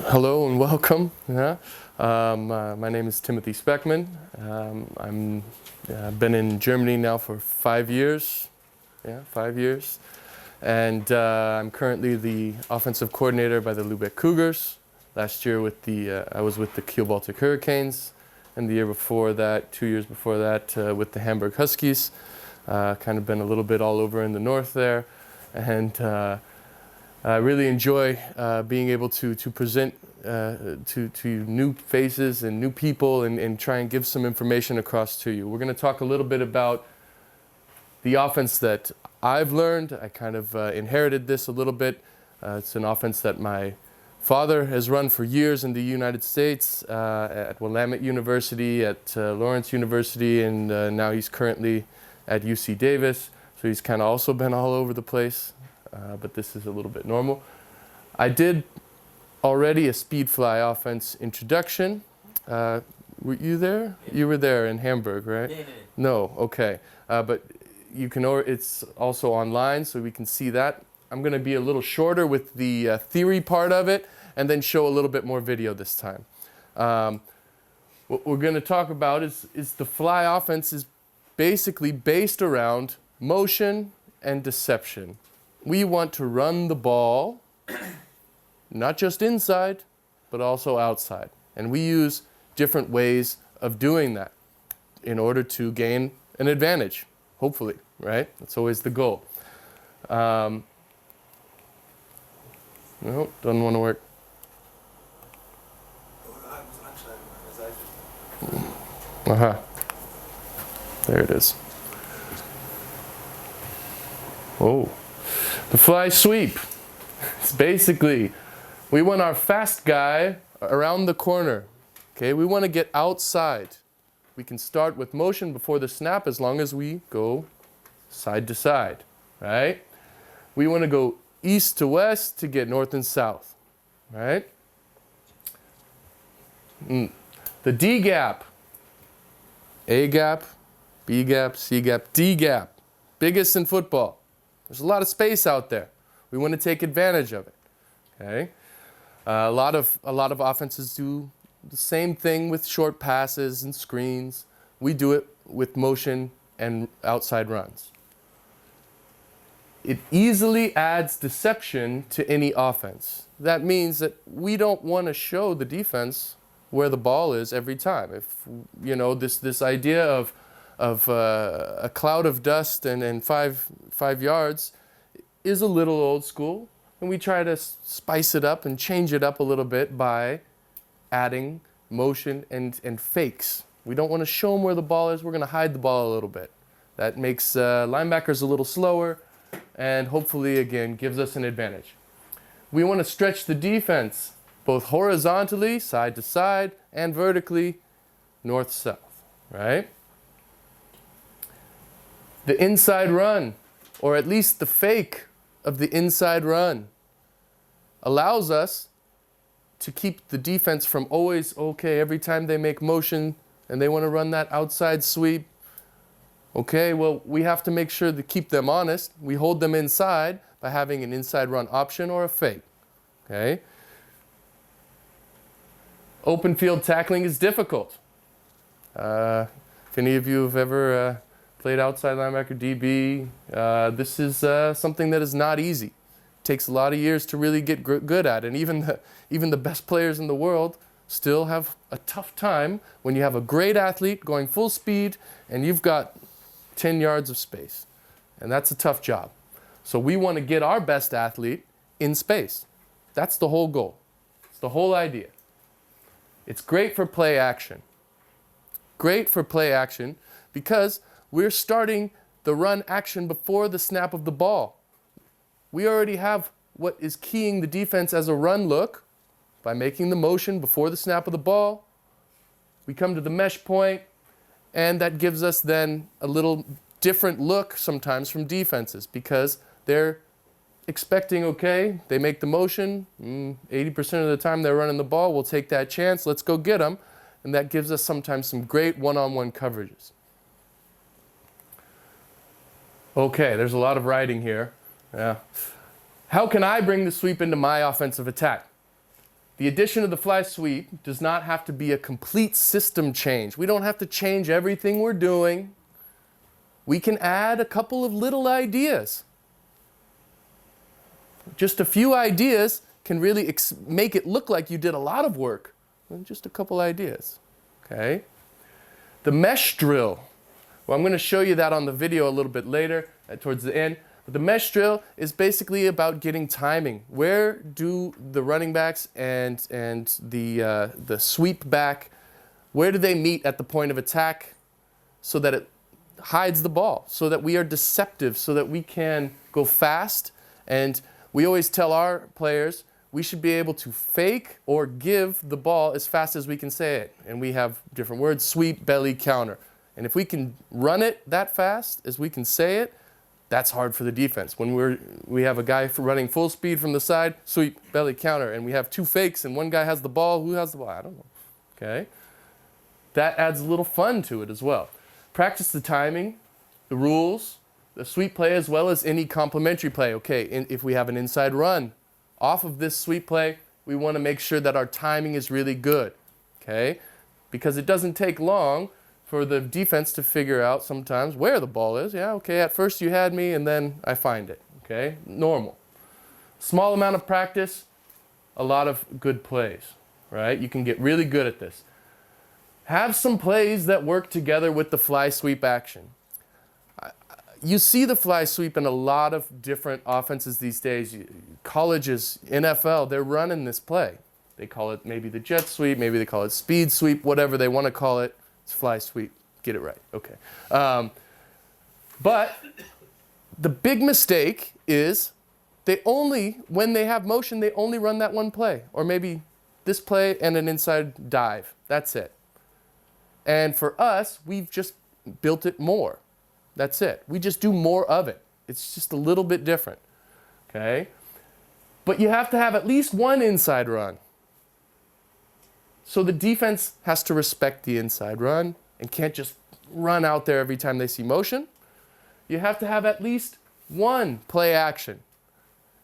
Hello and welcome. My name is Timothy Speckman. I'm been in Germany now for 5 years. Yeah, 5 years. And I'm currently the offensive coordinator by the Lübeck Cougars. Last year I was with the Kiel Baltic Hurricanes, and the year before that, 2 years before that, with the Hamburg Huskies. Kind of been a little bit all over in the north there, and I really enjoy being able to present to new faces and new people and try and give some information across to you. We're going to talk a little bit about the offense that I've learned. I kind of inherited this a little bit. It's an offense that my father has run for years in the United States at Willamette University, at Lawrence University, and now he's currently at UC Davis. So he's kind of also been all over the place. But this is a little bit normal. I did already a speed fly offense introduction. Were you there? Yeah. You were there in Hamburg, right? Yeah. No, okay. But you can. It's also online, so we can see that. I'm going to be a little shorter with the theory part of it, and then show a little bit more video this time. What we're going to talk about is the fly offense is basically based around motion and deception. We want to run the ball, not just inside, but also outside. And we use different ways of doing that in order to gain an advantage, hopefully, right? That's always the goal. No, doesn't want to work. Aha. There it is. Oh. The fly sweep. It's basically, we want our fast guy around the corner. Okay, we want to get outside. We can start with motion before the snap as long as we go side to side, right? We want to go east to west to get north and south, right? The D gap. A gap, B gap, C gap, D gap. Biggest in football. There's a lot of space out there. We want to take advantage of it. Okay, a lot of offenses do the same thing with short passes and screens. We do it with motion and outside runs. It easily adds deception to any offense. That means that we don't want to show the defense where the ball is every time. If you know this idea of a cloud of dust and five yards is a little old school, and we try to spice it up and change it up a little bit by adding motion and fakes. We don't want to show them where the ball is. We're going to hide the ball a little bit. That makes linebackers a little slower and hopefully, again, gives us an advantage. We want to stretch the defense both horizontally, side to side, and vertically, north-south, right? The inside run, or at least the fake of the inside run, allows us to keep the defense from always, okay, every time they make motion and they want to run that outside sweep, okay, well, we have to make sure to keep them honest. We hold them inside by having an inside run option or a fake, okay? Open field tackling is difficult. If any of you have ever played outside linebacker, DB. This is something that is not easy. It takes a lot of years to really get good at, and even the best players in the world still have a tough time when you have a great athlete going full speed and you've got 10 yards of space, and that's a tough job. So we want to get our best athlete in space. That's the whole goal. It's the whole idea. It's great for play action. Great for play action because we're starting the run action before the snap of the ball. We already have what is keying the defense as a run look by making the motion before the snap of the ball. We come to the mesh point, and that gives us then a little different look sometimes from defenses because they're expecting, okay, they make the motion, 80% of the time they're running the ball, we'll take that chance, let's go get them. And that gives us sometimes some great one-on-one coverages. Okay, there's a lot of writing here. Yeah. How can I bring the sweep into my offensive attack? The addition of the fly sweep does not have to be a complete system change. We don't have to change everything we're doing. We can add a couple of little ideas. Just a few ideas can really make it look like you did a lot of work. Just a couple ideas. Okay? The mesh drill. Well, I'm going to show you that on the video a little bit later, towards the end. But the mesh drill is basically about getting timing. Where do the running backs and the sweep back, where do they meet at the point of attack so that it hides the ball, so that we are deceptive, so that we can go fast? And we always tell our players we should be able to fake or give the ball as fast as we can say it. And we have different words: sweep, belly, counter. And if we can run it that fast as we can say it, that's hard for the defense. When we have a guy running full speed from the side, sweep, belly, counter, and we have two fakes and one guy has the ball, who has the ball? I don't know. Okay? That adds a little fun to it as well. Practice the timing, the rules, the sweep play, as well as any complementary play. Okay, if we have an inside run off of this sweep play, we want to make sure that our timing is really good. Okay? Because it doesn't take long for the defense to figure out sometimes where the ball is. Yeah, okay, at first you had me and then I find it. Okay, normal. Small amount of practice, a lot of good plays, right? You can get really good at this. Have some plays that work together with the fly sweep action. You see the fly sweep in a lot of different offenses these days. Colleges, NFL, they're running this play. They call it maybe the jet sweep, maybe they call it speed sweep, whatever they want to call it. Fly sweep, get it right, okay. But the big mistake is when they have motion, they only run that one play. Or maybe this play and an inside dive, that's it. And for us, we've just built it more. That's it. We just do more of it. It's just a little bit different, okay? But you have to have at least one inside run. So the defense has to respect the inside run and can't just run out there every time they see motion. You have to have at least one play action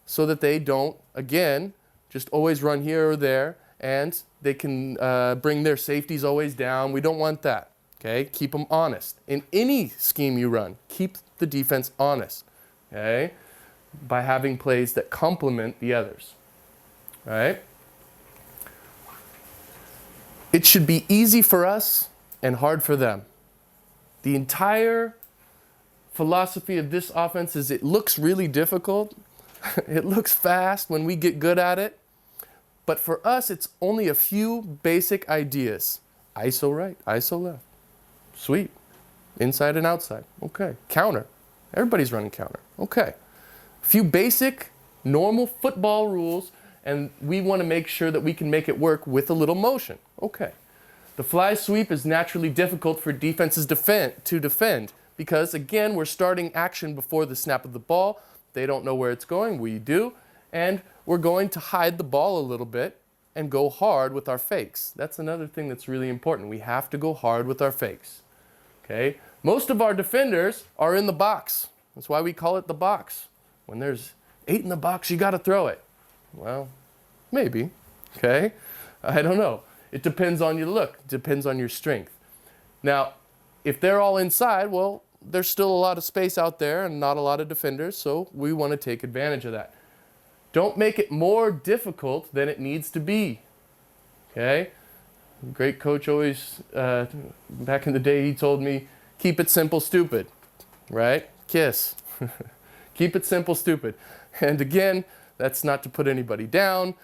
so that they don't, again, just always run here or there, and they can bring their safeties always down. We don't want that, okay? Keep them honest. In any scheme you run, keep the defense honest, okay? By having plays that complement the others, right? It should be easy for us and hard for them. The entire philosophy of this offense is it looks really difficult. It looks fast when we get good at it. But for us, it's only a few basic ideas. ISO right, ISO left. Sweep. Inside and outside. Okay. Counter. Everybody's running counter. Okay. A few basic, normal football rules, and we want to make sure that we can make it work with a little motion. Okay. The fly sweep is naturally difficult for defenses to defend because, again, we're starting action before the snap of the ball. They don't know where it's going. We do. And we're going to hide the ball a little bit and go hard with our fakes. That's another thing that's really important. We have to go hard with our fakes. Okay? Most of our defenders are in the box. That's why we call it the box. When there's 8 in the box, you got to throw it. Well, maybe, okay? I don't know. It depends on your look. It depends on your strength. Now, if they're all inside, well, there's still a lot of space out there and not a lot of defenders, so we want to take advantage of that. Don't make it more difficult than it needs to be, okay? Great coach always, back in the day, he told me, keep it simple, stupid, right? KISS. Keep it simple, stupid. And again, that's not to put anybody down,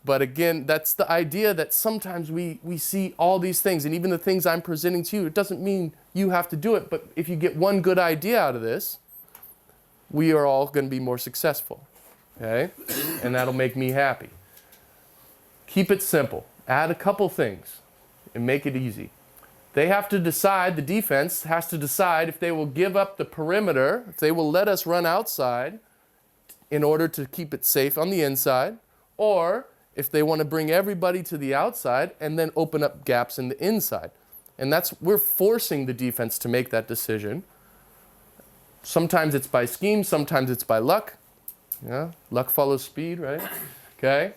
but again, that's the idea that sometimes we see all these things, and even the things I'm presenting to you, it doesn't mean you have to do it, but if you get one good idea out of this, we are all going to be more successful, okay? And that'll make me happy. Keep it simple. Add a couple things and make it easy. They have to decide, the defense has to decide if they will give up the perimeter, if they will let us run outside in order to keep it safe on the inside, or if they want to bring everybody to the outside and then open up gaps in the inside. And we're forcing the defense to make that decision. Sometimes it's by scheme, sometimes it's by luck. Yeah, luck follows speed, right? Okay.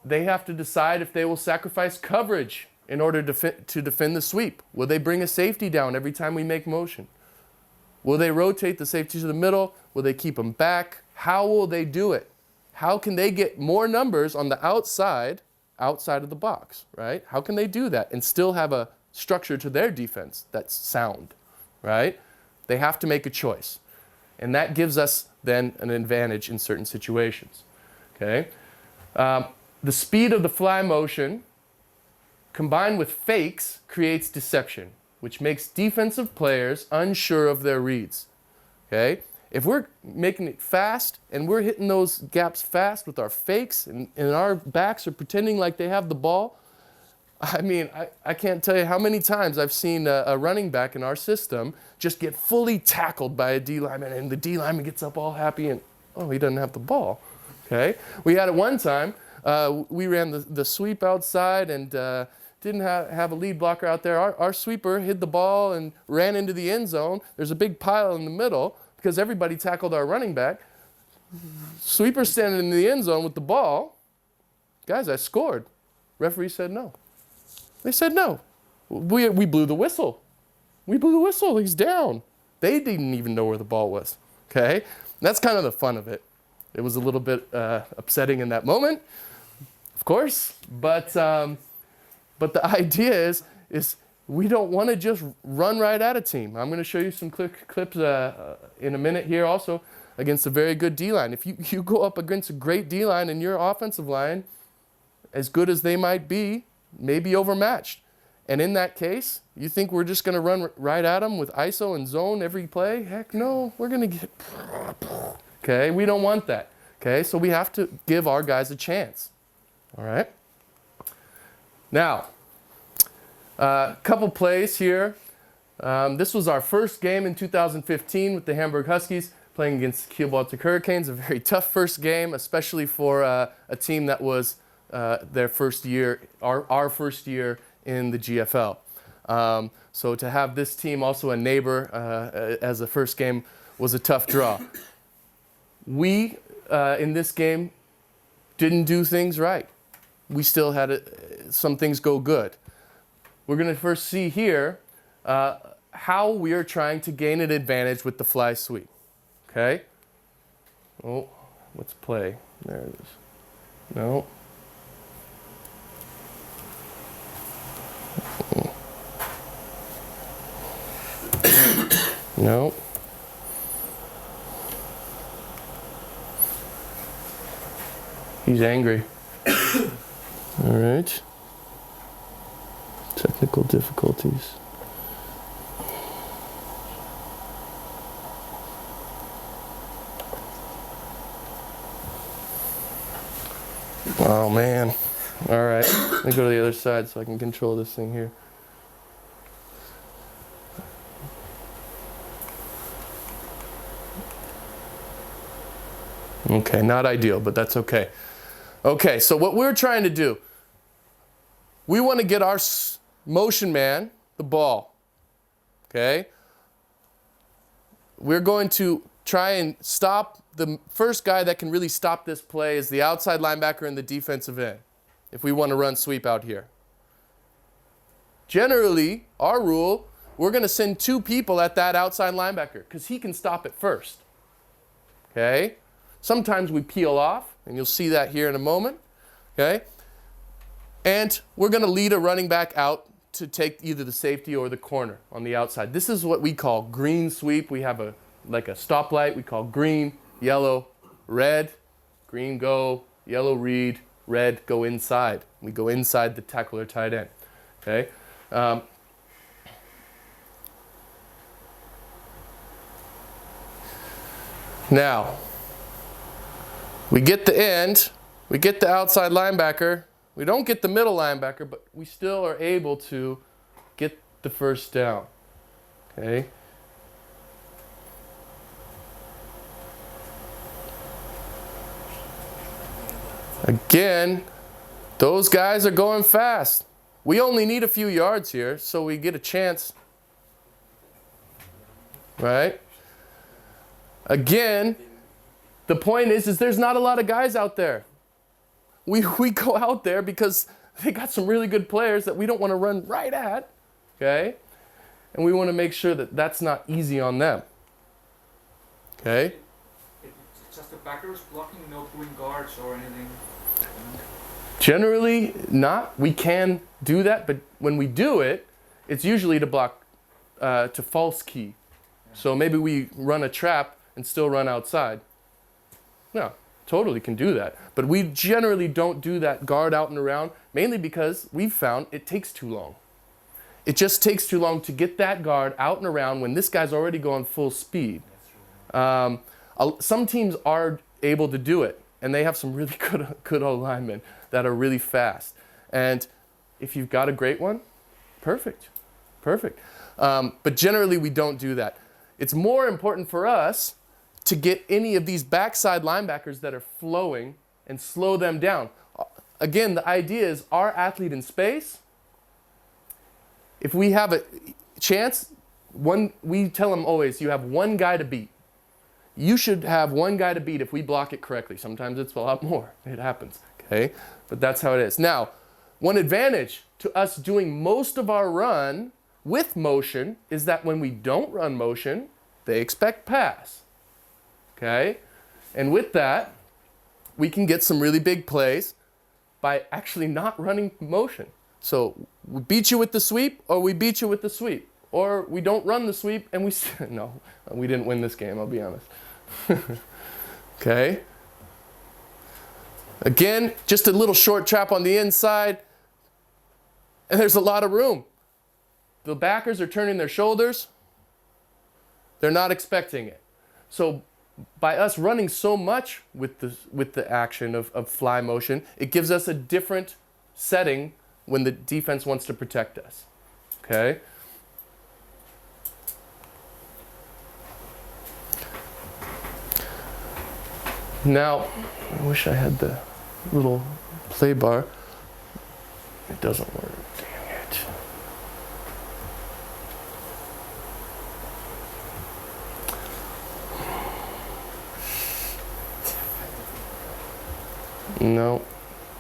they have to decide if they will sacrifice coverage in order to defend the sweep. Will they bring a safety down every time we make motion? Will they rotate the safety to the middle? Will they keep them back? How will they do it? How can they get more numbers on the outside of the box, right? How can they do that and still have a structure to their defense that's sound, right? They have to make a choice. And that gives us then an advantage in certain situations, okay? The speed of the fly motion combined with fakes creates deception, which makes defensive players unsure of their reads, okay? If we're making it fast and we're hitting those gaps fast with our fakes and our backs are pretending like they have the ball, I mean, I can't tell you how many times I've seen a running back in our system just get fully tackled by a D lineman, and the D lineman gets up all happy and, oh, he doesn't have the ball, okay? We had it one time, we ran the sweep outside and didn't have a lead blocker out there. Our sweeper hid the ball and ran into the end zone. There's a big pile in the middle because everybody tackled our running back. Sweeper standing in the end zone with the ball. Guys, I scored. Referee said no. They said no. We blew the whistle. We blew the whistle. He's down. They didn't even know where the ball was. Okay? That's kind of the fun of it. It was a little bit upsetting in that moment, of course, but the idea is we don't want to just run right at a team. I'm going to show you some clips in a minute here also against a very good D-line. If you go up against a great D-line and your offensive line, as good as they might be, may be overmatched. And in that case, you think we're just going to run right at them with ISO and zone every play? Heck no, we're going to get... Okay, we don't want that. Okay, so we have to give our guys a chance. All right? Now, a couple plays here. This was our first game in 2015 with the Hamburg Huskies playing against the Kiel Baltic Hurricanes. A very tough first game, especially for a team that was their first year, our first year in the GFL. So to have this team, also a neighbor, as a first game was a tough draw. We, in this game, didn't do things right. We still had some things go good. We're going to first see here how we are trying to gain an advantage with the fly sweep. Okay? Oh, let's play. There it is. No. No. He's angry. All right. Technical difficulties. Oh man. All right. Let me go to the other side so I can control this thing here. Okay, not ideal, but that's okay. Okay, so what we're trying to do, we want to get our motion man the ball, okay? We're going to try and stop the first guy that can really stop this play is the outside linebacker in the defensive end, if we want to run sweep out here. Generally, our rule, we're going to send two people at that outside linebacker because he can stop it first, okay? Sometimes we peel off, and you'll see that here in a moment, okay? And we're going to lead a running back out to take either the safety or the corner on the outside. This is what we call green sweep. We have like a stoplight. We call green, yellow, red. Green go, yellow read, red go inside. We go inside the tackle or tight end, okay? Now, we get the end, we get the outside linebacker, we don't get the middle linebacker, but we still are able to get the first down, okay? Again, those guys are going fast. We only need a few yards here, so we get a chance, right? Again, the point is there's not a lot of guys out there. we go out there because they got some really good players that we don't want to run right at, okay? And we want to make sure that that's not easy on them, okay? It's just the backers blocking, no pulling guards or anything. Generally not. We can do that, but when we do it, it's usually to block, to false key. So maybe we run a trap and still run outside. No, totally can do that. But we generally don't do that guard out and around, mainly because we've found it takes too long. It just takes too long to get that guard out and around when this guy's already going full speed. Some teams are able to do it, and they have some really good old linemen that are really fast. And if you've got a great one, perfect, perfect. But generally we don't do that. It's more important for us to get any of these backside linebackers that are flowing and slow them down. Again, the idea is our athlete in space, if we have a chance, we tell them always, you have one guy to beat. You should have one guy to beat if we block it correctly. Sometimes it's a lot more. It happens, okay? But that's how it is. Now, one advantage to us doing most of our run with motion is that when we don't run motion, they expect pass, okay? And with that, we can get some really big plays by actually not running motion. So we beat you with the sweep, or we beat you with the sweep. Or we don't run the sweep and we, no, we didn't win this game, I'll be honest. Okay. Again, just a little short trap on the inside, and there's a lot of room. The backers are turning their shoulders. They're not expecting it. So by us running so much with the action of fly motion, it gives us a different setting when the defense wants to protect us. Okay? Now, I wish I had the little play bar. It doesn't work. Dang it. No,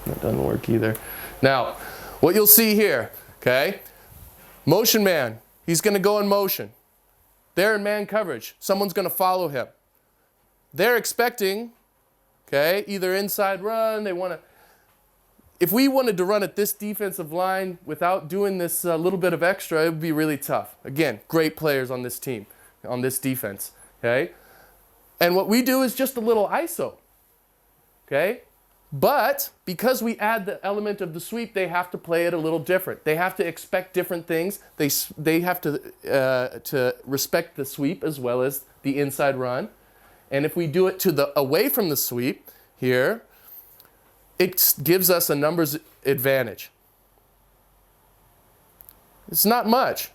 that doesn't work either. Now, what you'll see here, okay? Motion man, he's going to go in motion. They're in man coverage. Someone's going to follow him. They're expecting, okay, either inside run, they want to. If we wanted to run at this defensive line without doing this little bit of extra, it would be really tough. Again, great players on this team, on this defense, okay? And what we do is just a little ISO, okay? But because we add the element of the sweep, they have to play it a little different. They have to expect different things. They have to respect the sweep as well as the inside run. And if we do it to the away from the sweep here, it gives us a numbers advantage. It's not much.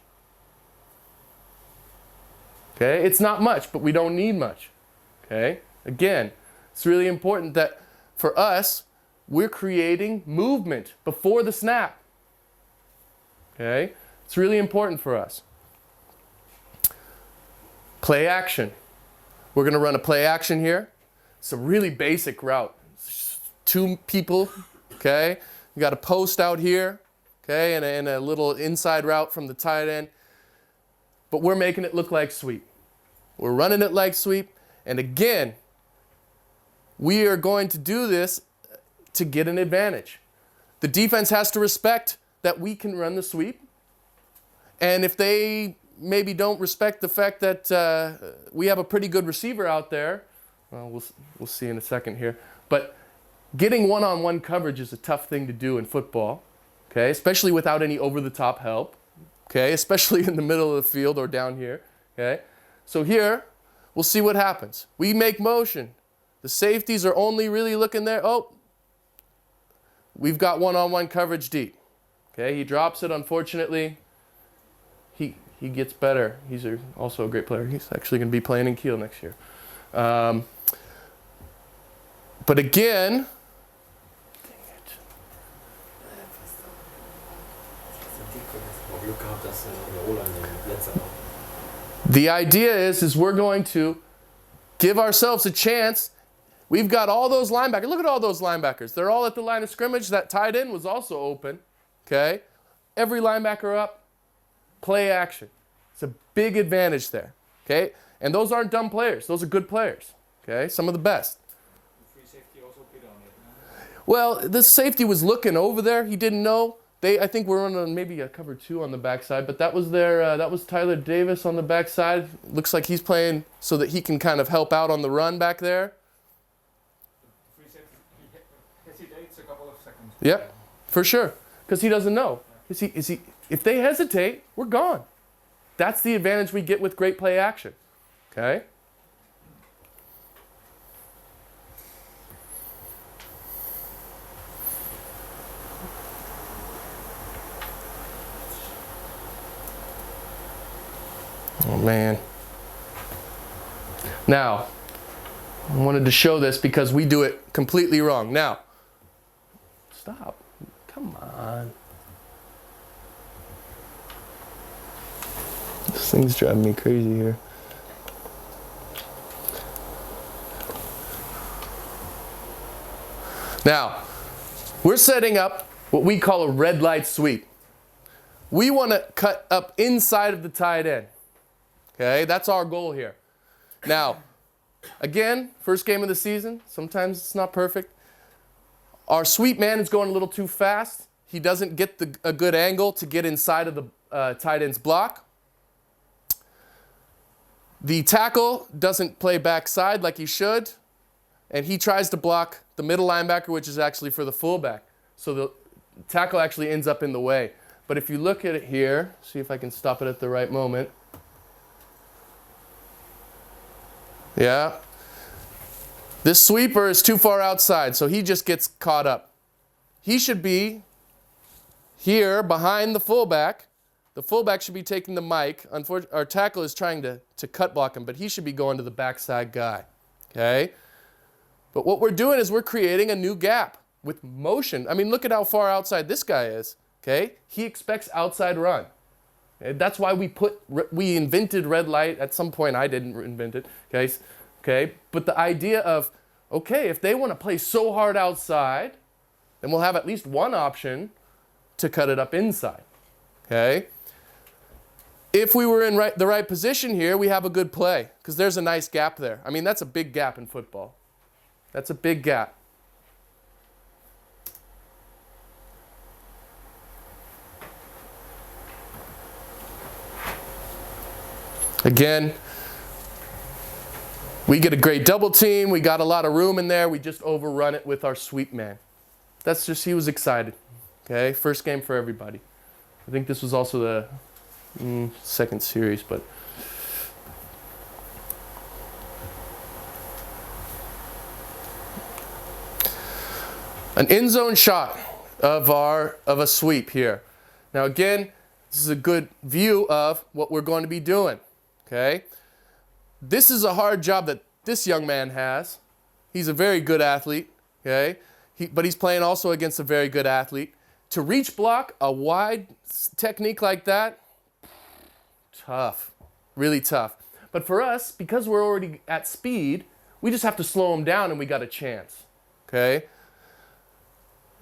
Okay, it's not much, but we don't need much. Okay, again, it's really important that for us, we're creating movement before the snap. Okay, it's really important for us. Play action. We're going to run a play action here. It's a really basic route. Two people, okay? You got a post out here, okay, and a little inside route from the tight end. But we're making it look like sweep. We're running it like sweep. And again, we are going to do this to get an advantage. The defense has to respect that we can run the sweep. And if they maybe don't respect the fact that we have a pretty good receiver out there, well, we'll see in a second here. But getting one-on-one coverage is a tough thing to do in football, okay? Especially without any over-the-top help, okay? Especially in the middle of the field or down here, okay? So here, we'll see what happens. We make motion. The safeties are only really looking there. Oh, we've got one-on-one coverage deep. Okay, he drops it, unfortunately. He gets better. He's also a great player. He's actually going to be playing in Kiel next year. But again, the idea is we're going to give ourselves a chance We've got all those linebackers. Look at all those linebackers. They're all at the line of scrimmage. That tight end was also open. Okay? Every linebacker up, play action. It's a big advantage there. Okay? And those aren't dumb players. Those are good players. Okay? Some of the best. The free safety also bid on it. No? Well, the safety was looking over there. He didn't know. I think we're on maybe a cover 2 on the backside, but that was that was Tyler Davis on the backside. Looks like he's playing so that he can kind of help out on the run back there. The free safety he hesitates a couple of seconds. Yep, for sure, because he doesn't know. If they hesitate, we're gone. That's the advantage we get with great play action. Okay? Oh man. Now, I wanted to show this because we do it completely wrong. Now, stop. Come on. This thing's driving me crazy here. Now, we're setting up what we call a red light sweep. We want to cut up inside of the tight end. Okay, that's our goal here. Now, again, first game of the season, sometimes it's not perfect. Our sweep man is going a little too fast. He doesn't get a good angle to get inside of the tight end's block. The tackle doesn't play backside like he should, and he tries to block the middle linebacker, which is actually for the fullback. So the tackle actually ends up in the way. But if you look at it here, see if I can stop it at the right moment. Yeah. This sweeper is too far outside, so he just gets caught up. He should be here behind the fullback. The fullback should be taking the mic. Unfortunately, our tackle is trying to cut block him, but he should be going to the backside guy. Okay? But what we're doing is we're creating a new gap with motion. I mean, look at how far outside this guy is. Okay? He expects outside run. That's why we invented red light. At some point, I didn't invent it. Okay? But the idea of, okay, if they want to play so hard outside, then we'll have at least one option to cut it up inside. Okay? If we were in the right position here, we have a good play because there's a nice gap there. I mean, that's a big gap in football. That's a big gap. Again, we get a great double team. We got a lot of room in there. We just overrun it with our sweep man. That's just, he was excited. Okay, first game for everybody. I think this was also the second series, but. An end zone shot of a sweep here. Now again, this is a good view of what we're going to be doing. Okay? This is a hard job that this young man has. He's a very good athlete. Okay? But he's playing also against a very good athlete. To reach block a wide technique like that, tough. Really tough. But for us, because we're already at speed, we just have to slow him down and we got a chance. Okay?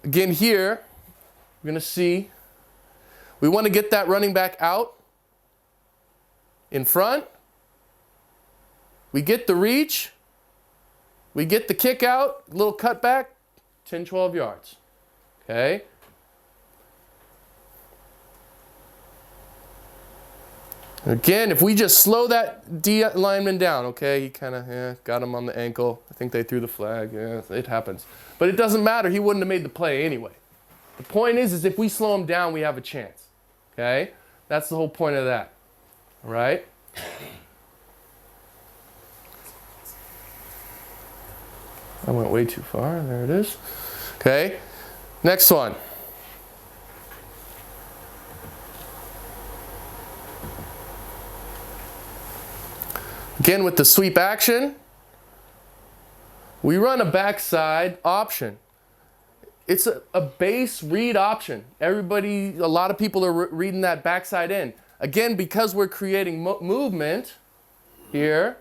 Again here, we're going to see, we want to get that running back out in front. We get the reach. We get the kick out, little cutback, 10, 12 yards. Okay? Again, if we just slow that D lineman down, okay, he kind of got him on the ankle. I think they threw the flag. Yeah, it happens. But it doesn't matter. He wouldn't have made the play anyway. The point is if we slow him down, we have a chance. Okay? That's the whole point of that. All right? I went way too far. There it is. Okay? Next one. Again, with the sweep action, we run a backside option. It's a base read option. A lot of people are reading that backside in. Again, because we're creating movement here,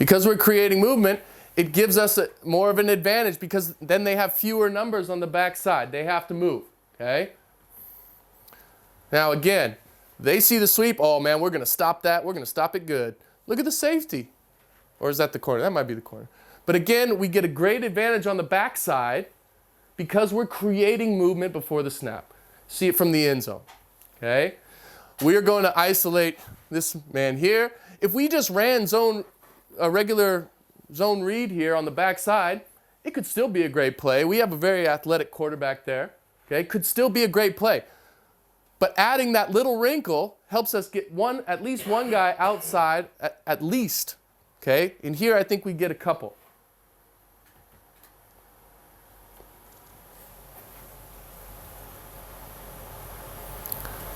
Because we're creating movement, it gives us more of an advantage because then they have fewer numbers on the back side. They have to move, okay? Now again, they see the sweep. Oh man, we're going to stop that. We're going to stop it good. Look at the safety. Or is that the corner? That might be the corner. But again, we get a great advantage on the back side because we're creating movement before the snap. See it from the end zone, okay? We are going to isolate this man here. If we just ran a regular zone read here on the back side, it could still be a great play. We have a very athletic quarterback there, okay? Could still be a great play. But adding that little wrinkle helps us get at least one guy outside at least, okay? In here, I think we get a couple.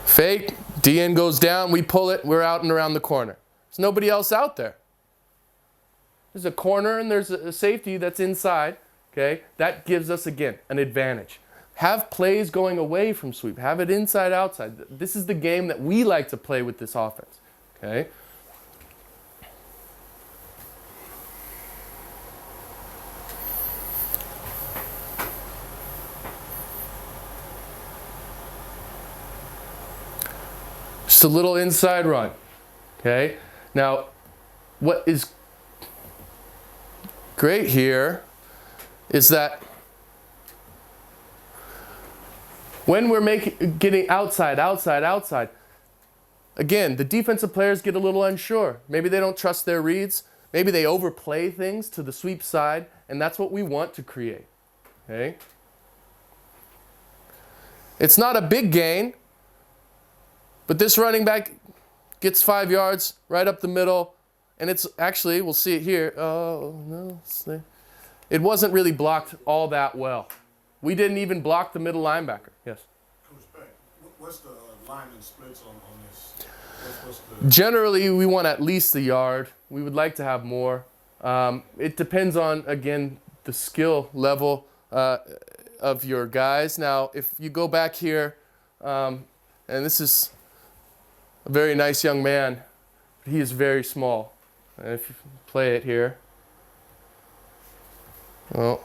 Fake, DN goes down, we pull it, we're out and around the corner. There's nobody else out there. There's a corner and there's a safety that's inside, okay? That gives us, again, an advantage. Have plays going away from sweep. Have it inside, outside. This is the game that we like to play with this offense, okay? Just a little inside run, okay? Now, what is great here is that when we're getting outside, again, the defensive players get a little unsure. Maybe they don't trust their reads. Maybe they overplay things to the sweep side, and that's what we want to create, okay? It's not a big gain, but this running back gets 5 yards right up the middle, and it's actually, we'll see it here. Oh, no, it wasn't really blocked all that well. We didn't even block the middle linebacker. Yes? Coach Beck, what's the lineman splits on this? Generally, we want at least a yard. We would like to have more. It depends on, again, the skill level of your guys. Now, if you go back here, and this is a very nice young man, but he is very small. And if you play it here, well,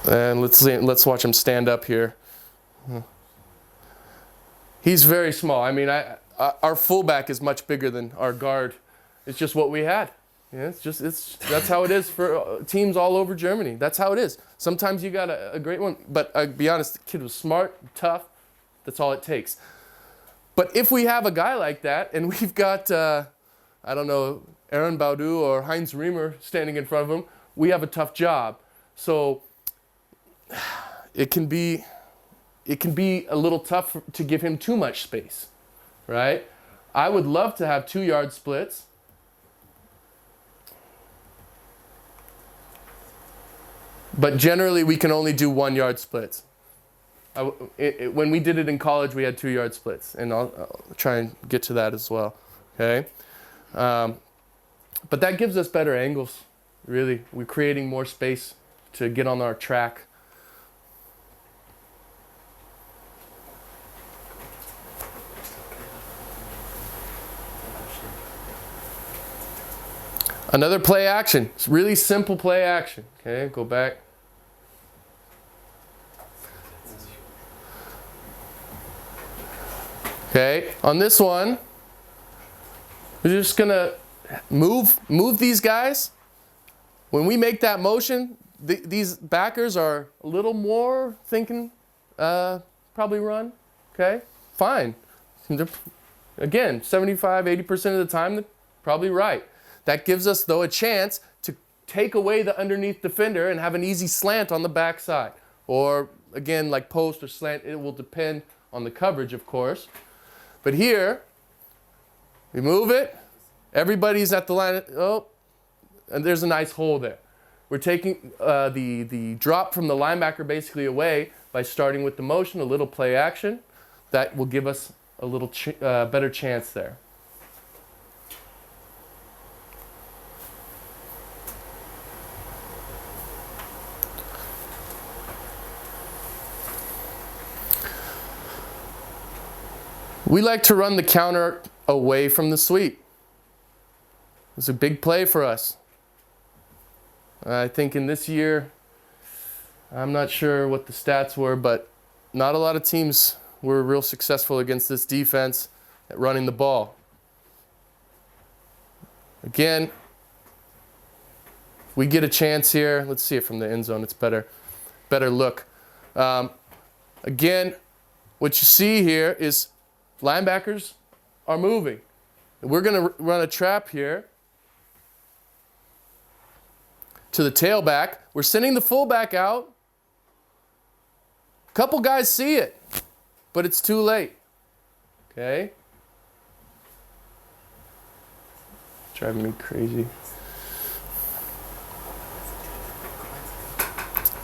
and let's watch him stand up here. He's very small. I mean, our fullback is much bigger than our guard. It's just what we had. Yeah, that's how it is for teams all over Germany. That's how it is. Sometimes you got a great one, but I'll be honest, the kid was smart, tough. That's all it takes. But if we have a guy like that, and we've got, I don't know, Aaron Baudu or Heinz Riemer standing in front of him, we have a tough job. So it can be a little tough to give him too much space, right? I would love to have 2-yard splits. But generally, we can only do 1-yard splits. When we did it in college, we had 2-yard splits, and I'll try and get to that as well. Okay, but that gives us better angles. Really, we're creating more space to get on our track. Another play action. It's really simple play action. Okay, go back. Okay, on this one, we're just gonna move these guys. When we make that motion, these backers are a little more thinking, probably run. Okay, fine. Again, 75, 80% of the time, they're probably right. That gives us, though, a chance to take away the underneath defender and have an easy slant on the backside. Or, again, like post or slant, it will depend on the coverage, of course. But here, we move it. Everybody's at the line. Oh, and there's a nice hole there. We're taking the drop from the linebacker basically away by starting with the motion, a little play action. That will give us a little better chance there. We like to run the counter away from the sweep. It's a big play for us. I think in this year, I'm not sure what the stats were, but not a lot of teams were real successful against this defense at running the ball. Again, if we get a chance here, let's see it from the end zone. It's better look. Again, what you see here is linebackers are moving. We're going to run a trap here to the tailback. We're sending the fullback out. A couple guys see it, but it's too late. Okay? Driving me crazy.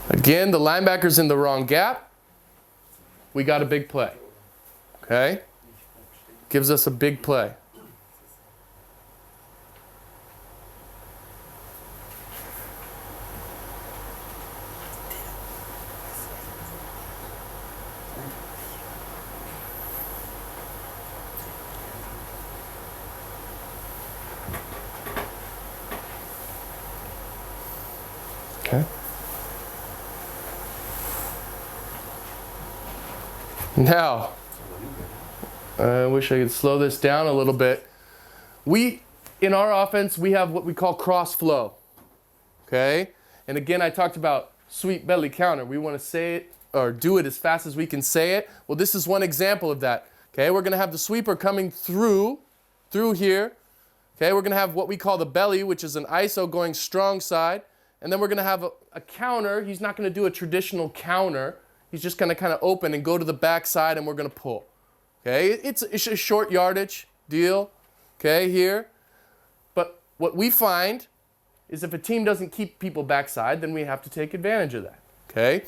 Again, the linebacker's in the wrong gap. We got a big play. Okay? Gives us a big play. Okay. Now, I wish I could slow this down a little bit. In our offense, we have what we call cross flow. Okay? And again, I talked about sweep belly counter. We want to say it or do it as fast as we can say it. Well, this is one example of that. Okay? We're going to have the sweeper coming through here. Okay? We're going to have what we call the belly, which is an ISO going strong side. And then we're going to have a counter. He's not going to do a traditional counter. He's just going to kind of open and go to the back side, and we're going to pull. Okay? It's a short yardage deal, okay, here. But what we find is if a team doesn't keep people backside, then we have to take advantage of that, okay?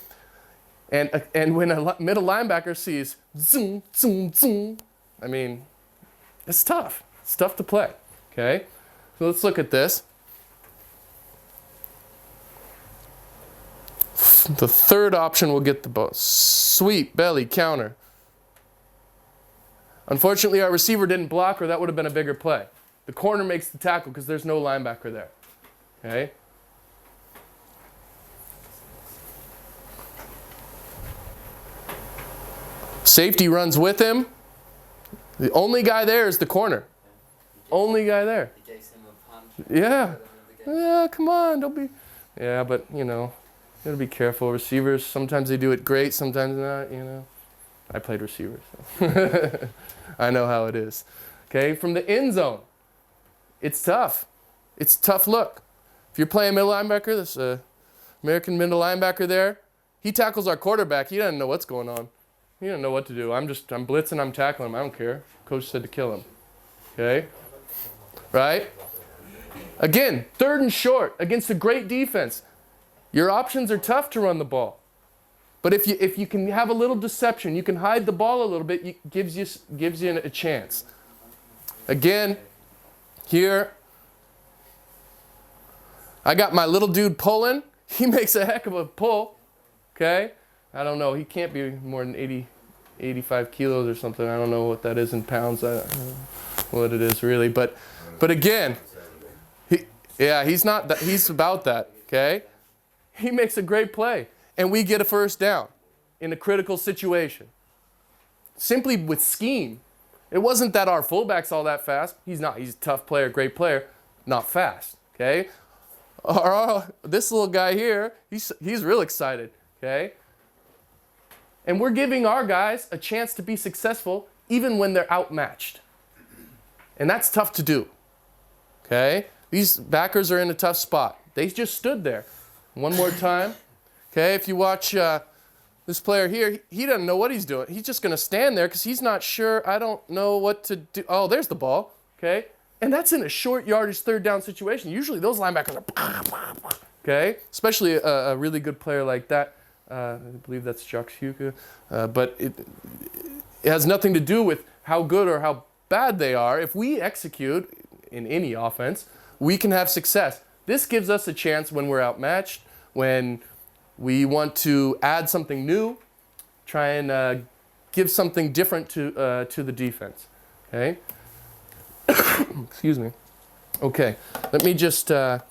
And when a middle linebacker sees zoom, zoom, zoom, I mean, it's tough. It's tough to play, okay? So let's look at this. The third option will get the ball. Sweep, belly, counter. Unfortunately, our receiver didn't block, or that would have been a bigger play. The corner makes the tackle because there's no linebacker there. Okay? Safety runs with him. The only guy there is the corner. Only guy there. He gave him a punch. Yeah. Yeah, come on, don't be. Yeah, but, you know, you gotta be careful. Receivers, sometimes they do it great, sometimes not, you know. I played receiver, so I know how it is. Okay, from the end zone, it's tough. It's a tough look. If you're playing middle linebacker, this American middle linebacker there, he tackles our quarterback. He doesn't know what's going on. He doesn't know what to do. I'm blitzing, I'm tackling him. I don't care. Coach said to kill him. Okay? Right? Again, 3rd and short against a great defense. Your options are tough to run the ball. But if you can have a little deception, you can hide the ball a little bit, it gives you a chance. Again, here, I got my little dude pulling. He makes a heck of a pull. Okay? I don't know. He can't be more than 85 kilos or something. I don't know what that is in pounds. I don't know what it is really. But again, he's not that. He's about that. Okay? He makes a great play. And we get a first down in a critical situation. Simply with scheme. It wasn't that our fullback's all that fast. He's not. He's a tough player, great player, not fast. Okay? This little guy here, he's real excited. Okay? And we're giving our guys a chance to be successful even when they're outmatched. And that's tough to do. Okay? These backers are in a tough spot. They just stood there. One more time. Okay, if you watch this player here, he doesn't know what he's doing. He's just going to stand there because he's not sure. I don't know what to do. Oh, there's the ball. Okay, and that's in a short yardage 3rd down situation. Usually those linebackers are, okay, especially a really good player like that. I believe that's Jacques Huke. But it has nothing to do with how good or how bad they are. If we execute in any offense, we can have success. This gives us a chance when we're outmatched, when we want to add something new, try and give something different to the defense. Okay? Excuse me. Okay, let me just have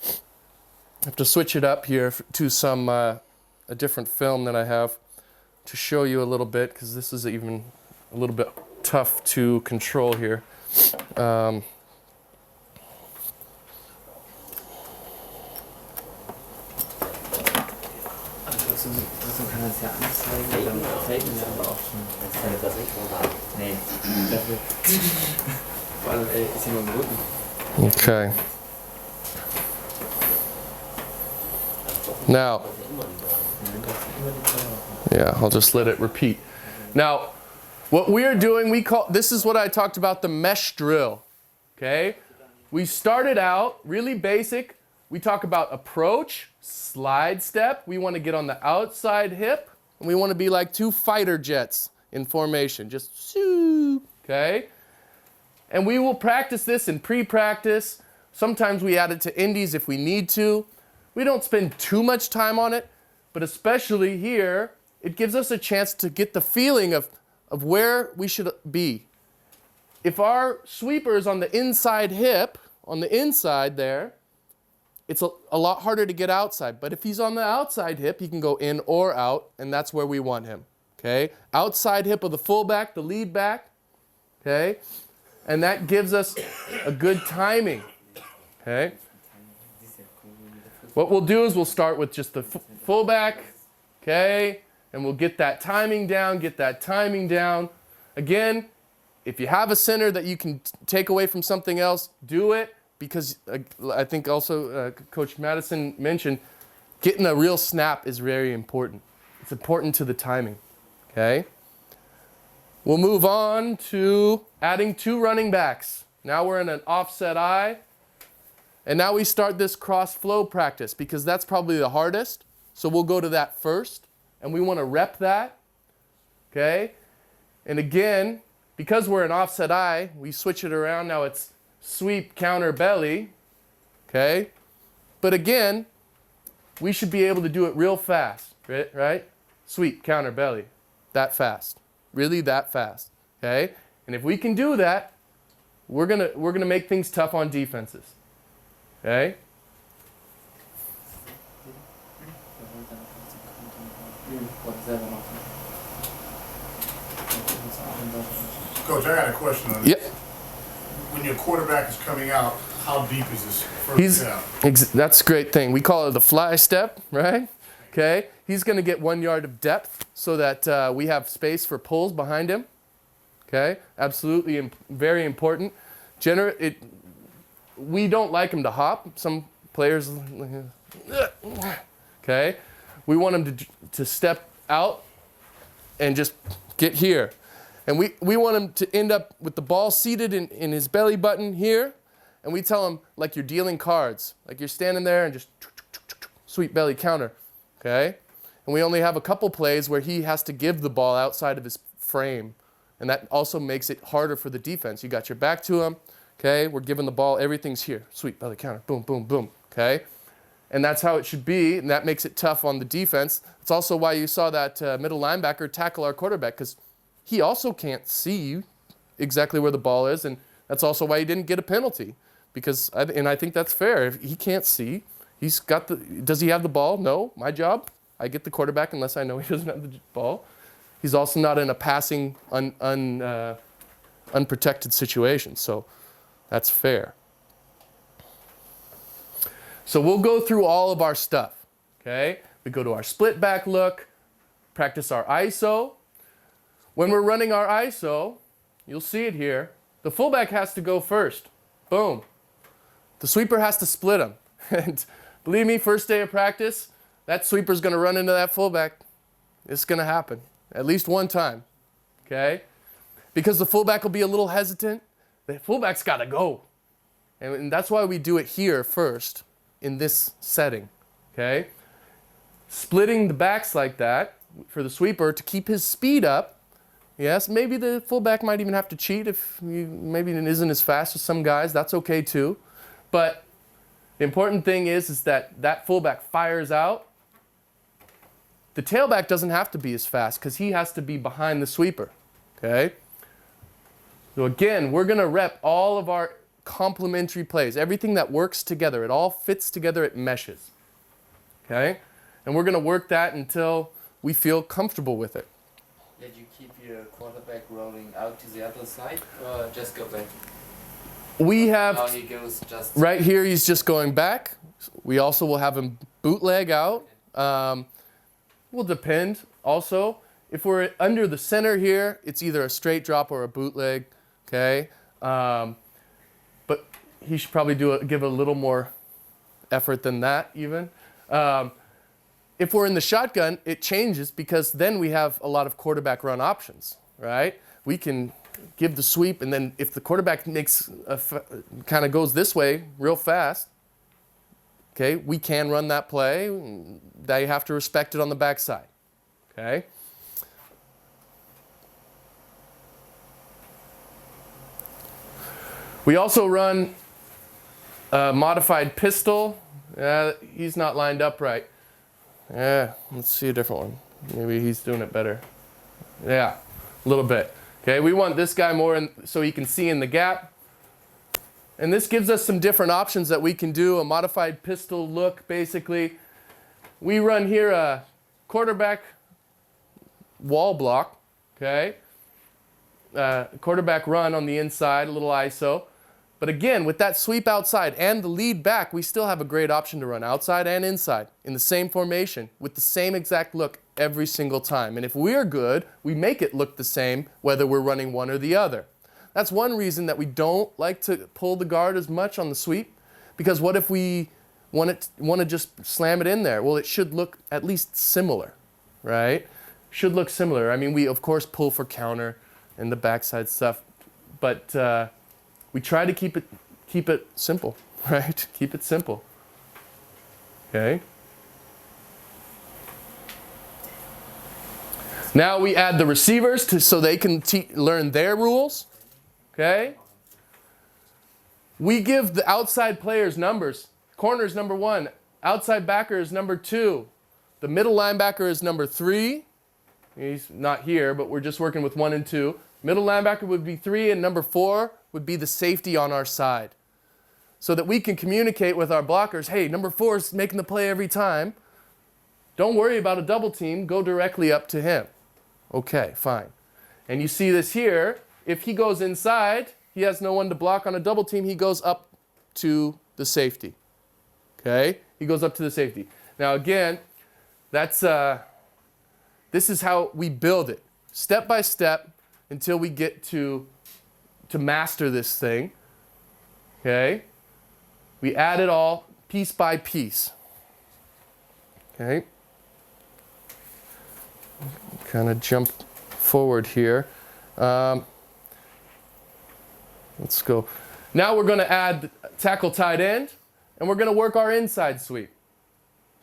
to switch it up here to some a different film that I have to show you a little bit, because this is even a little bit tough to control here. Also kann das ja anzeigen, dann fällt mir aber auch schon. Das ist keine Versicherung. Nee, dafür. Vor allem ist hier nur im Rücken. Okay. Now, yeah, I'll just let it repeat. Now, what we're doing, this is what I talked about, the mesh drill. Okay? We started out really basic. We talk about approach, slide step. We want to get on the outside hip, and we want to be like two fighter jets in formation. Just shoo, okay? And we will practice this in pre-practice. Sometimes we add it to indies if we need to. We don't spend too much time on it, but especially here, it gives us a chance to get the feeling of where we should be. If our sweeper is on the inside hip, on the inside there, it's a lot harder to get outside. But if he's on the outside hip, he can go in or out, and that's where we want him. Okay? Outside hip of the fullback, the lead back. Okay? And that gives us a good timing. Okay? What we'll do is we'll start with just the fullback. Okay? And we'll get that timing down, get that timing down. Again, if you have a center that you can take away from something else, do it. Because I think also Coach Madison mentioned, getting a real snap is very important. It's important to the timing, okay? We'll move on to adding two running backs. Now we're in an offset eye. And now we start this cross flow practice, because that's probably the hardest. So we'll go to that first. And we want to rep that, okay? And again, because we're an offset eye, we switch it around. Now it's sweep, counter, belly, okay? But again, we should be able to do it real fast, right? Sweep, counter, belly, that fast, really that fast, okay? And if we can do that, we're gonna make things tough on defenses, okay? Coach, I got a question on this. Yep. When your quarterback is coming out, how deep is this first step? That's a great thing. We call it the fly step, right? Okay. He's going to get 1 yard of depth so that we have space for pulls behind him. Okay. Absolutely very important. We don't like him to hop. Some players, okay. We want him to step out and just get here. And we want him to end up with the ball seated in his belly button here. And we tell him like you're dealing cards. Like you're standing there and just sweep belly counter. Okay? And we only have a couple plays where he has to give the ball outside of his frame. And that also makes it harder for the defense. You got your back to him. Okay? We're giving the ball. Everything's here. Sweep belly counter. Boom, boom, boom. Okay? And that's how it should be. And that makes it tough on the defense. It's also why you saw that middle linebacker tackle our quarterback, because he also can't see exactly where the ball is, and that's also why he didn't get a penalty. Because, I think that's fair. If he can't see, does he have the ball? No, my job. I get the quarterback unless I know he doesn't have the ball. He's also not in a passing, unprotected situation, so that's fair. So we'll go through all of our stuff, okay? We go to our split back look, practice our ISO. When we're running our ISO, you'll see it here, the fullback has to go first. Boom. The sweeper has to split him. And believe me, first day of practice, that sweeper's going to run into that fullback. It's going to happen at least one time, okay? Because the fullback will be a little hesitant. The fullback's got to go. And that's why we do it here first in this setting, okay? Splitting the backs like that for the sweeper to keep his speed up. Yes, maybe the fullback might even have to cheat if maybe it isn't as fast as some guys. That's okay too. But the important thing is that fullback fires out. The tailback doesn't have to be as fast because he has to be behind the sweeper. Okay? So again, we're going to rep all of our complementary plays, everything that works together. It all fits together, it meshes. Okay? And we're going to work that until we feel comfortable with it. Did you keep your quarterback rolling out to the other side or just go back? We have, Now he goes just right here, he's just going back. We also will have him bootleg out. Will depend also. If we're under the center here, it's either a straight drop or a bootleg. Okay? But he should probably give it a little more effort than that even. If we're in the shotgun, it changes because then we have a lot of quarterback run options, right? We can give the sweep, and then if the quarterback makes kind of goes this way real fast, okay, we can run that play. They have to respect it on the backside, okay? We also run a modified pistol. He's not lined up right. Yeah, let's see a different one. Maybe he's doing it better. Yeah, a little bit. Okay, we want this guy more so he can see in the gap. And this gives us some different options that we can do. A modified pistol look, basically. We run here a quarterback wall block, okay? Quarterback run on the inside, a little ISO. But again, with that sweep outside and the lead back, we still have a great option to run outside and inside in the same formation with the same exact look every single time. And if we're good, we make it look the same whether we're running one or the other. That's one reason that we don't like to pull the guard as much on the sweep, because what if we want to just slam it in there? Well, it should look at least similar, right? Should look similar. I mean, we of course pull for counter and the backside stuff, but we try to keep it simple, right? Keep it simple. Okay. Now we add the receivers so they can learn their rules. Okay. We give the outside players numbers. Corner is number 1. Outside backer is number 2. The middle linebacker is number 3. He's not here, but we're just working with 1 and 2. Middle linebacker would be 3, and number 4 would be the safety on our side. So that we can communicate with our blockers, hey, number 4 is making the play every time. Don't worry about a double team. Go directly up to him. Okay, fine. And you see this here. If he goes inside, he has no one to block on a double team. He goes up to the safety. Okay? He goes up to the safety. Now again, this is how we build it. Step by step until we get to master this thing. Okay? We add it all piece by piece. Okay? Kind of jump forward here. Let's go. Now we're going to add tackle tight end, and we're going to work our inside sweep.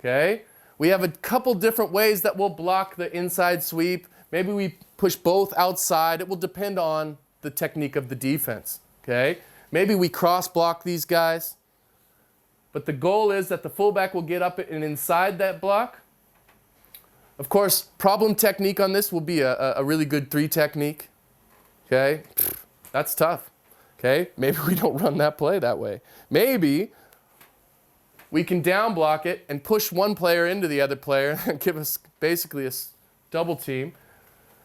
Okay? We have a couple different ways that we'll block the inside sweep. Maybe we push both outside. It will depend on the technique of the defense. Okay? Maybe we cross block these guys. But the goal is that the fullback will get up and inside that block. Of course, problem technique on this will be a really good 3 technique. Okay? That's tough. Okay? Maybe we don't run that play that way. Maybe we can down block it and push one player into the other player and give us basically a double team.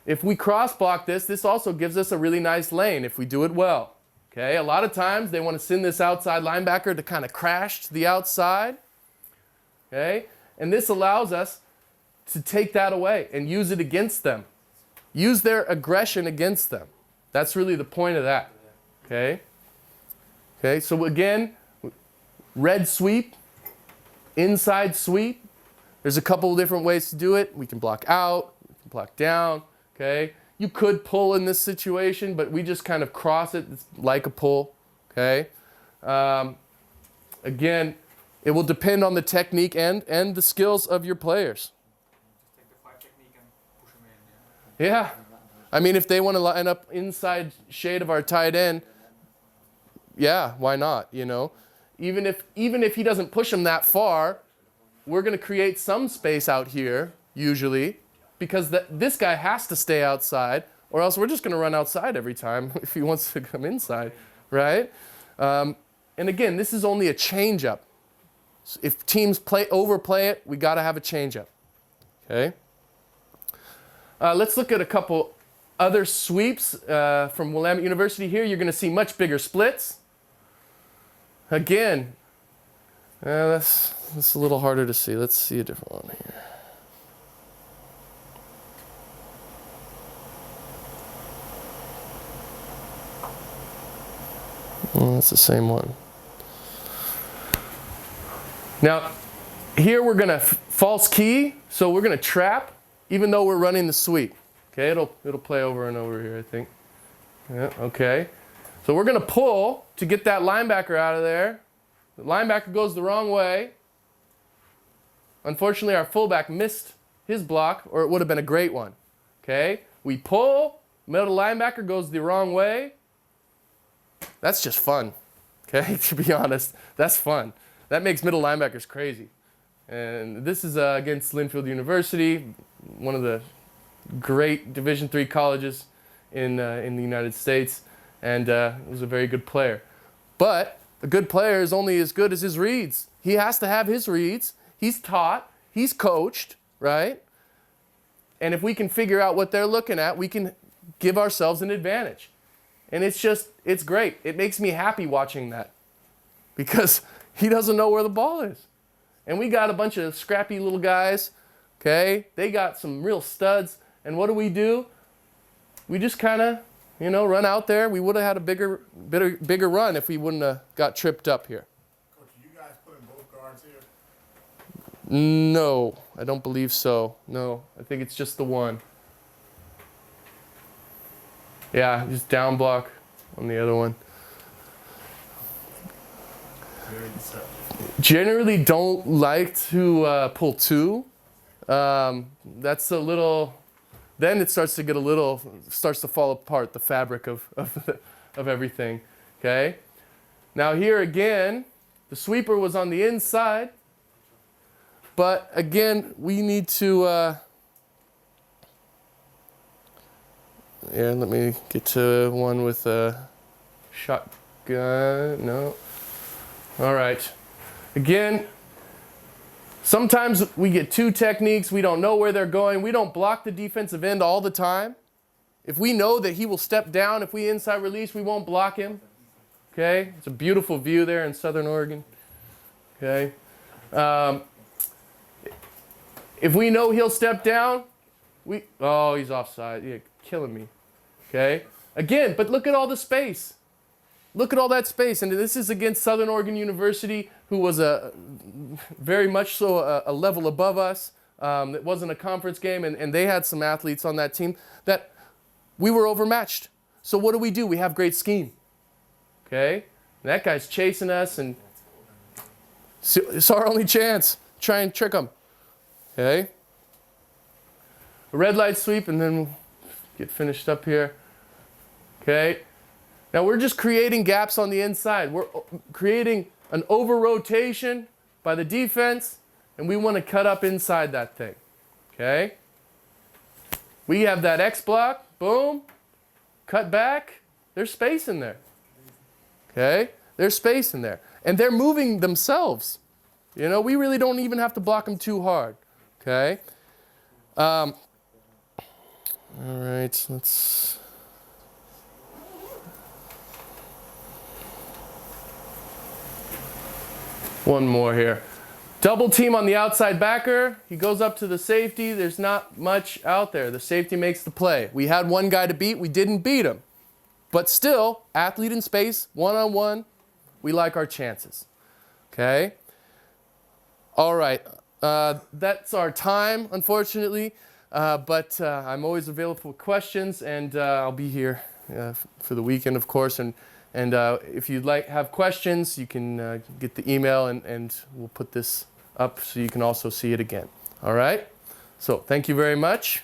If we cross block this also gives us a really nice lane if we do it well. Okay? A lot of times they want to send this outside linebacker to kind of crash to the outside. Okay? And this allows us to take that away and use it against them. Use their aggression against them. That's really the point of that. Okay? Okay, so again, red sweep, inside sweep. There's a couple of different ways to do it. We can block out, we can block down. Okay? You could pull in this situation, but we just kind of cross it. It's like a pull. Okay? Again, it will depend on the technique and the skills of your players. Just take the 5 technique and push them in. Yeah. I mean, if they want to line up inside shade of our tight end, yeah, why not, you know? Even if he doesn't push him that far, we're going to create some space out here, usually, because this guy has to stay outside, or else we're just going to run outside every time if he wants to come inside, right? And again, this is only a changeup. So if teams overplay it, we got to have a changeup. Okay. Let's look at a couple other sweeps from Willamette University here. You're going to see much bigger splits. Again, that's a little harder to see. Let's see a different one here. That's the same one. Now, here we're going to false key, so we're going to trap, even though we're running the sweep. Okay, it'll play over and over here, I think. Yeah, okay. So we're going to pull to get that linebacker out of there. The linebacker goes the wrong way. Unfortunately, our fullback missed his block, or it would have been a great one. Okay, we pull, middle linebacker goes the wrong way. That's just fun. Okay, to be honest, that's fun. That makes middle linebackers crazy. And this is against Linfield University, one of the great Division III colleges in the United States, and he was a very good player. But a good player is only as good as his reads. He has to have his reads. He's taught. He's coached, right? And if we can figure out what they're looking at, we can give ourselves an advantage. And it's great. It makes me happy watching that because he doesn't know where the ball is. And we got a bunch of scrappy little guys, okay? They got some real studs. And what do? We just kind of, run out there. We would have had a bigger run if we wouldn't have got tripped up here. Coach, you guys put in both guards here? No, I don't believe so. No, I think it's just the one. Yeah, just down block on the other one. Very deceptive. Generally don't like to pull two. That's a little, then it starts to fall apart, the fabric of everything, okay? Now here again, the sweeper was on the inside, but again, we need to, let me get to one with a shotgun. No. All right. Again, sometimes we get two techniques. We don't know where they're going. We don't block the defensive end all the time. If we know that he will step down, if we inside release, we won't block him. Okay? It's a beautiful view there in Southern Oregon. Okay? If we know he'll step down, he's offside. Yeah, killing me. Okay? Again, but look at all the space. Look at all that space. And this is against Southern Oregon University, who was very much so a level above us. It wasn't a conference game, and they had some athletes on that team that we were overmatched. So what do? We have great scheme. Okay? And that guy's chasing us, and it's our only chance. Try and trick him. Okay? A red light sweep, and then we'll get finished up here. Okay? Now we're just creating gaps on the inside. We're creating an over-rotation by the defense, and we want to cut up inside that thing. Okay? We have that X block. Boom. Cut back. There's space in there. Okay? There's space in there. And they're moving themselves. We really don't even have to block them too hard. Okay? All right. Let's... One more here. Double team on the outside backer. He goes up to the safety. There's not much out there. The safety makes the play. We had one guy to beat. We didn't beat him. But still, athlete in space, one-on-one, we like our chances. Okay? All right. That's our time, unfortunately. But I'm always available for questions, and I'll be here for the weekend, of course. And if you'd have questions, you can get the email, and we'll put this up so you can also see it again. All right? So thank you very much.